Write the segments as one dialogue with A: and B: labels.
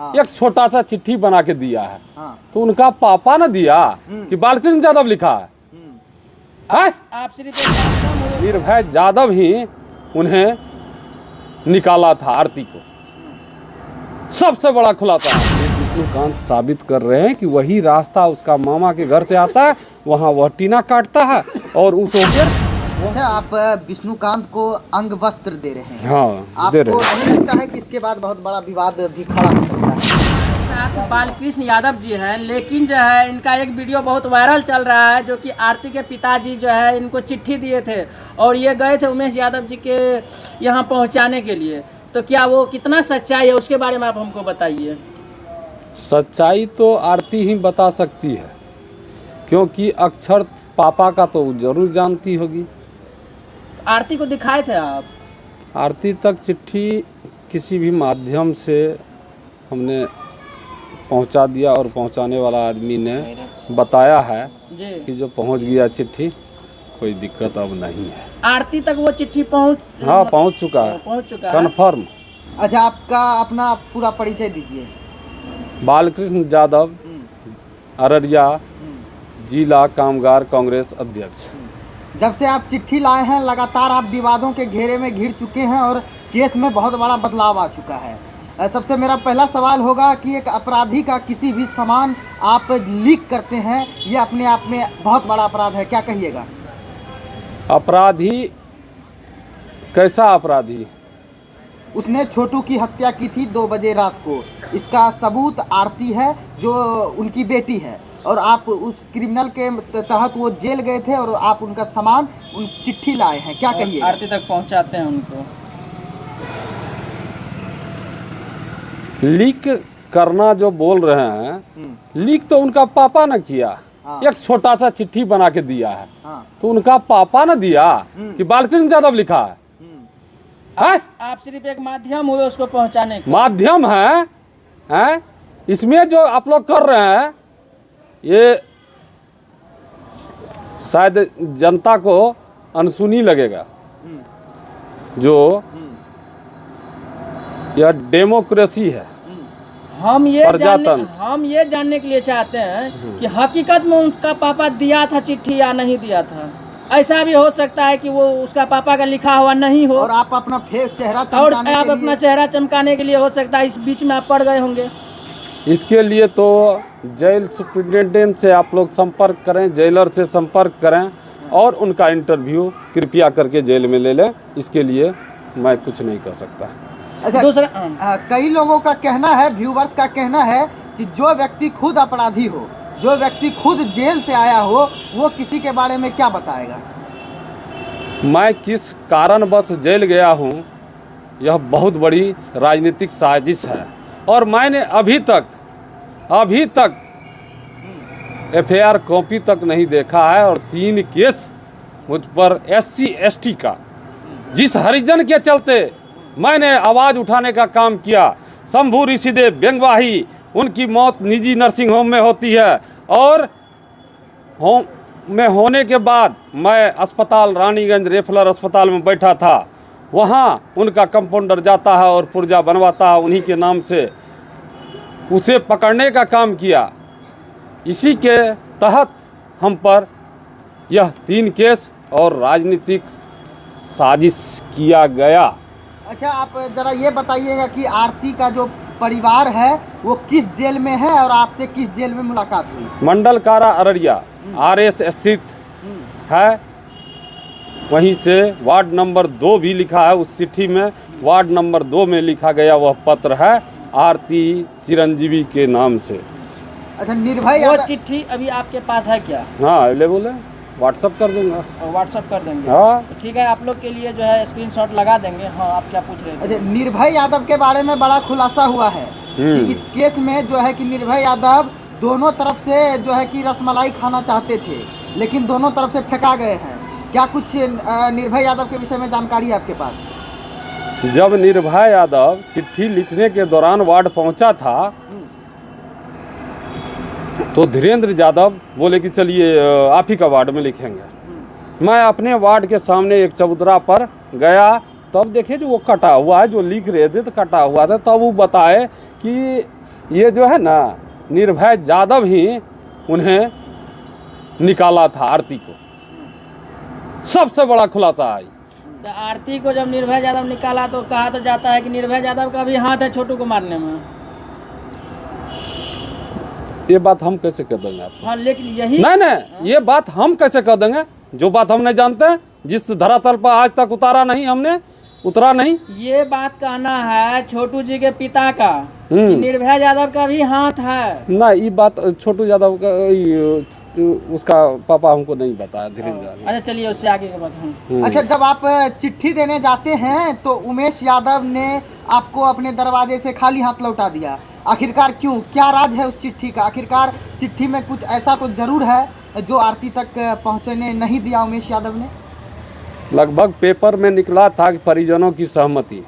A: एक छोटा सा चिट्ठी बना के दिया है। तो उनका पापा ने दिया कि बालकृष्ण यादव लिखा है?
B: आप सिर्फ
A: निर्भय यादव ही उन्हें निकाला था आरती को। सबसे बड़ा खुलासा विष्णुकांत साबित कर रहे हैं कि वही रास्ता उसका मामा के घर से आता है, वहाँ वह टीना काटता है और उस होकर।
C: अच्छा, आप विष्णुकांत को अंग वस्त्र दे रहे हैं।
A: हाँ, दे रहे
C: आपको
A: हैं।
C: नहीं लगता है कि इसके बाद बहुत बड़ा विवाद भी खड़ा हो सकता है?
B: साथ बालकृष्ण यादव जी हैं, लेकिन जो है इनका एक वीडियो बहुत वायरल चल रहा है, जो कि आरती के पिताजी जो है इनको चिट्ठी दिए थे और ये गए थे उमेश यादव जी के यहाँ पहुँचाने के लिए। तो क्या वो कितना सच्चाई है, उसके बारे में आप हमको बताइए।
A: सच्चाई तो आरती ही बता सकती है, क्योंकि अक्षर पापा का तो जरूर जानती होगी।
B: आरती को दिखाए थे आप?
A: आरती तक चिट्ठी किसी भी माध्यम से हमने पहुंचा दिया और पहुंचाने वाला आदमी ने बताया है
B: जी
A: कि जो पहुंच गया चिट्ठी, कोई दिक्कत अब नहीं है।
B: आरती तक वो चिट्ठी पहुंच
A: चुका है,
B: पहुंच चुका है
A: कन्फर्म।
C: अच्छा, आपका अपना पूरा परिचय दीजिए।
A: बालकृष्ण यादव, अररिया जिला कामगार कांग्रेस अध्यक्ष।
C: जब से आप चिट्ठी लाए हैं, लगातार आप विवादों के घेरे में घिर चुके हैं और केस में बहुत बड़ा बदलाव आ चुका है। सबसे मेरा पहला सवाल होगा कि एक अपराधी का किसी भी सामान आप लीक करते हैं, ये अपने आप में बहुत बड़ा अपराध है, क्या कहिएगा?
A: अपराधी कैसा अपराधी?
C: उसने छोटू की हत्या की थी 2 बजे रात को। इसका सबूत आरती है जो उनकी बेटी है, और आप उस क्रिमिनल के तहत वो जेल गए थे और आप उनका सामान, उन चिट्ठी लाए हैं, क्या कहिए?
B: आरती तक पहुंचाते हैं उनको।
A: लीक करना जो बोल रहे हैं, लीक तो उनका पापा ने किया। एक छोटा सा चिट्ठी बना के दिया है। तो उनका पापा ने दिया कि बालकृष्ण यादव लिखा है?
B: आप सिर्फ एक माध्यम हुए उसको पहुंचाने के।
A: माध्यम है? इसमें जो आप लोग कर रहे हैं, ये शायद जनता को अनसुनी लगेगा। जो यह डेमोक्रेसी है,
B: हम ये
A: प्रजातंत्र।
B: जानने के लिए चाहते हैं कि हकीकत में उनका पापा दिया था चिट्ठी या नहीं दिया था। ऐसा भी हो सकता है कि वो उसका पापा का लिखा हुआ नहीं हो,
C: और आप अपना चेहरा
B: और आप अपना चेहरा चमकाने के लिए हो सकता है इस बीच में आप पड़ गए होंगे।
A: इसके लिए तो जेल सुप्रिंटेंडेंट से आप लोग संपर्क करें, जेलर से संपर्क करें और उनका इंटरव्यू कृपया करके जेल में ले लें। इसके लिए मैं कुछ नहीं कर सकता।
C: अच्छा,
B: दूसरा
C: कई लोगों का कहना है, व्यूवर्स का कहना है कि जो व्यक्ति खुद अपराधी हो, जो व्यक्ति खुद जेल से आया हो, वो किसी के बारे में क्या बताएगा?
A: मैं किस कारणवश जेल गया हूँ, यह बहुत बड़ी राजनीतिक साजिश है। और मैंने अभी तक एफआईआर कॉपी तक नहीं देखा है। और 3 केस मुझ पर SC ST का, जिस हरिजन के चलते मैंने आवाज़ उठाने का काम किया, शंभू ऋषिदेव व्यंगवाही, उनकी मौत निजी नर्सिंग होम में होती है। और होम में होने के बाद मैं अस्पताल रानीगंज रेफलर अस्पताल में बैठा था। वहाँ उनका कंपाउंडर जाता है और पुर्जा बनवाता है उन्हीं के नाम से, उसे पकड़ने का काम किया। इसी के तहत हम पर यह 3 केस और राजनीतिक साजिश किया गया।
C: अच्छा, आप जरा ये बताइएगा कि आरती का जो परिवार है वो किस जेल में है और आपसे किस जेल में मुलाकात हुई?
A: मंडल कारा अररिया RS स्थित है। वहीं से वार्ड नंबर 2 भी लिखा है। उस चिट्ठी में वार्ड नंबर 2 में लिखा गया वह पत्र है आरती चिरंजीवी के नाम से।
C: अच्छा, निर्भय
B: वो चिट्ठी अभी आपके पास है क्या?
A: हाँ, अवेलेबल है, व्हाट्सअप कर दूंगा।
B: व्हाट्सअप कर देंगे?
A: हाँ,
B: तो ठीक है, आप लोग के लिए जो है स्क्रीनशॉट लगा देंगे। हाँ, आप क्या पूछ रहे थे?
C: अच्छा, निर्भय यादव के बारे में बड़ा खुलासा हुआ है कि इस केस में जो है कि निर्भय यादव दोनों तरफ से जो है कि रसमलाई खाना चाहते थे, लेकिन दोनों तरफ से फेंका गए हैं। क्या कुछ निर्भय यादव के विषय में जानकारी है आपके पास?
A: जब निर्भय यादव चिट्ठी लिखने के दौरान वार्ड पहुंचा था तो धीरेन्द्र यादव बोले कि चलिए आप ही का वार्ड में लिखेंगे। मैं अपने वार्ड के सामने एक चबूतरा पर गया तब देखे जो वो कटा हुआ है, जो लिख रहे थे तो कटा हुआ था, तब वो बताए कि ये जो है ना निर्भय यादव ही उन्हें निकाला था आरती को। सबसे बड़ा खुलासा है।
B: तो आरती को जब निर्भय यादव निकाला तो कहा तो जाता है कि निर्भय यादव का भी हाथ है छोटू को मारने में।
A: ये बात हम कैसे कह देंगे आपको?
B: हाँ लेकिन यही
A: नहीं, ये बात हम कैसे कह देंगे जो बात हम नहीं जानते हैं, जिस धरातल पर आज तक उतारा नहीं हमने, उतरा नहीं।
B: ये बात कहना है छोटू जी के पिता का कि निर्भय यादव का भी हाथ है
A: ना। ये बात छोटू यादव का उसका पापा हमको नहीं बताया, धीरेन्द्र।
B: अच्छा चलिए उससे आगे की बात हम।
C: अच्छा, जब आप चिट्ठी देने जाते हैं तो उमेश यादव ने आपको अपने दरवाजे से खाली हाथ लौटा दिया, आखिरकार क्यों? क्या राज है उस चिट्ठी का? आखिरकार चिट्ठी में कुछ ऐसा तो जरूर है जो आरती तक पहुंचने नहीं दिया उमेश यादव ने।
A: लगभग पेपर में निकला था कि परिजनों की सहमति,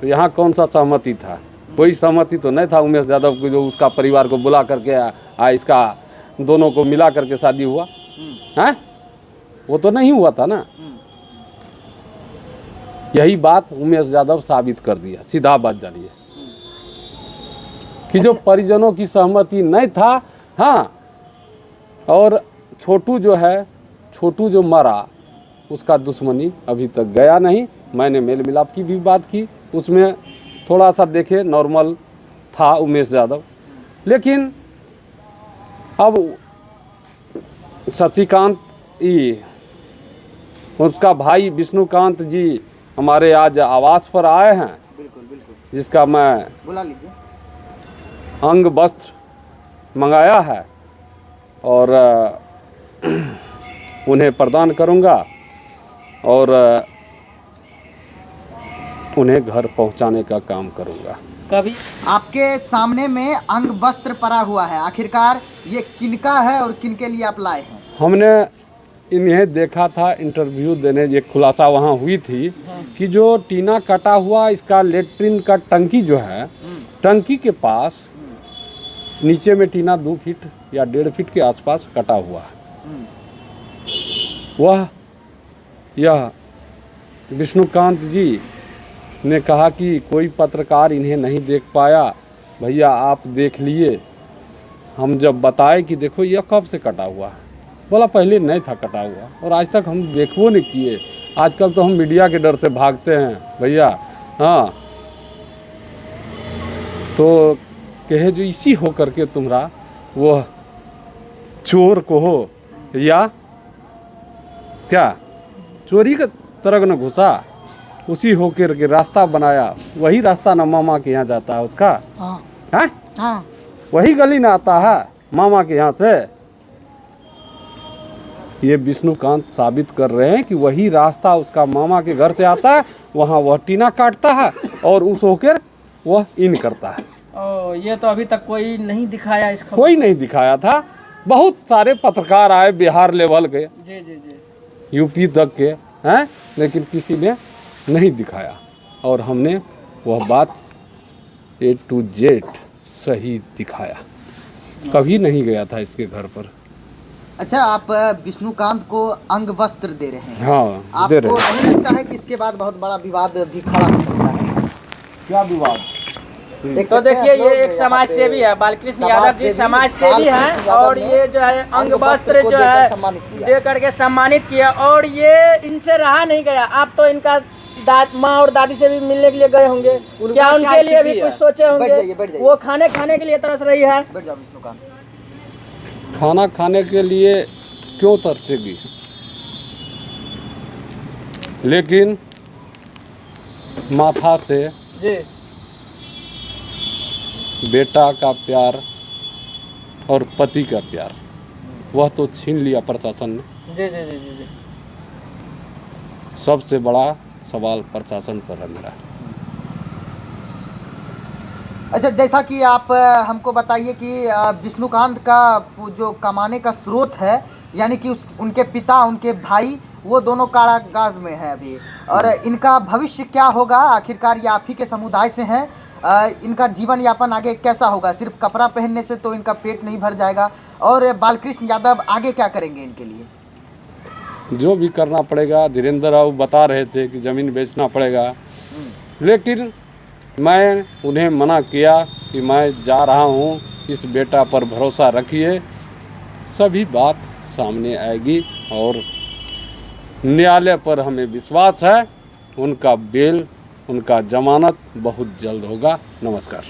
A: तो यहाँ कौन सा सहमति था? कोई सहमति तो नहीं था उमेश यादव को, जो उसका परिवार को बुला करके इसका दोनों को मिला करके शादी हुआ है, वो तो नहीं हुआ था ना। यही बात उमेश यादव साबित कर दिया, सीधा बात जानिए कि जो परिजनों की सहमति नहीं था। हाँ, और छोटू जो है, छोटू जो मरा उसका दुश्मनी अभी तक गया नहीं। मैंने मेल मिलाप की भी बात की, उसमें थोड़ा सा देखे नॉर्मल था उमेश यादव, लेकिन अब शशिकांत उसका भाई विष्णुकांत जी हमारे आज आवास पर आए हैं,
C: बिल्कुल
A: जिसका मैं
C: बुला लीजिए
A: अंग वस्त्र मंगाया है और उन्हें प्रदान करूंगा और उन्हें घर पहुंचाने का काम करूंगा।
B: कभी
C: आपके सामने में अंग वस्त्र पड़ा हुआ है, आखिरकार ये किनका है और किनके लिए आप लाए हैं?
A: हमने इन्हें देखा था इंटरव्यू देने, ये खुलासा वहाँ हुई थी कि जो टीना कटा हुआ इसका लेट्रिन का टंकी जो है, टंकी के पास नीचे में टीना 2 फीट या 1.5 फीट के आसपास कटा हुआ है। वह यह विष्णुकांत जी ने कहा कि कोई पत्रकार इन्हें नहीं देख पाया, भैया आप देख लिए। हम जब बताए कि देखो यह कब से कटा हुआ है, बोला पहले नहीं था कटा हुआ और आज तक हम देखो नहीं किए। आजकल तो हम मीडिया के डर से भागते हैं भैया। हाँ, तो कहे जो इसी हो करके तुम्हारा वो चोर को हो या क्या चोरी का तरग न घुसा, उसी होकर के रास्ता बनाया। वही रास्ता ना मामा के यहाँ जाता है उसका। हाँ? वही गली ना आता है मामा के यहाँ से। ये विष्णुकांत साबित कर रहे हैं कि वही रास्ता उसका मामा के घर से आता है, वहाँ वह टीना काटता है और उस होकर वह इन करता है।
B: ये तो अभी तक कोई नहीं दिखाया इस खबर।
A: कोई नहीं दिखाया था। बहुत सारे पत्रकार आए बिहार लेवल के,
B: जी
A: यूपी तक के हैं, लेकिन किसी ने नहीं दिखाया और हमने वह बात A to Z सही दिखाया। कभी नहीं गया था इसके घर पर।
C: अच्छा, आप विष्णुकांत को अंग वस्त्र दे रहे हैं।
A: हाँ, दे रहे
C: आपको
A: हैं।
C: नहीं लगता है कि इसके बाद बहुत बड़ा विवाद भी खड़ा हो सकता है?
A: क्या विवाद?
B: तो देखिए ये एक समाज सेवी है, बालकृष्ण यादव जी समाज सेवी हैं और ये जो है अंग वस्त्र जो है दे करके सम्मानित किया और ये इनसे रहा नहीं गया। आप तो इनका माँ और दादी से भी मिलने के लिए गए होंगे, क्या उनके लिए भी कुछ सोचे होंगे? वो खाने के लिए तरस रही है।
C: बैठ जाओ विष्णुकांत।
A: खाना खाने के लिए क्यों तरसेगी, लेकिन माथा से
B: जी
A: बेटा का प्यार और पति का प्यार वह तो छीन लिया प्रशासन ने।
B: जी
A: सबसे बड़ा सवाल प्रशासन पर है मेरा।
C: अच्छा, जैसा कि आप हमको बताइए कि विष्णुकांत का जो कमाने का स्रोत है, यानी कि उनके पिता उनके भाई वो दोनों कारागार में है अभी, और इनका भविष्य क्या होगा? आखिरकार ये आप ही के समुदाय से हैं, इनका जीवन यापन आगे कैसा होगा? सिर्फ कपड़ा पहनने से तो इनका पेट नहीं भर जाएगा। और बालकृष्ण यादव आगे क्या करेंगे इनके लिए?
A: जो भी करना पड़ेगा। धीरेन्द्र राव बता रहे थे कि ज़मीन बेचना पड़ेगा, लेकिन मैं उन्हें मना किया कि मैं जा रहा हूँ, इस बेटा पर भरोसा रखिए, सभी बात सामने आएगी और न्यायालय पर हमें विश्वास है, उनका बेल, उनका जमानत बहुत जल्द होगा। नमस्कार।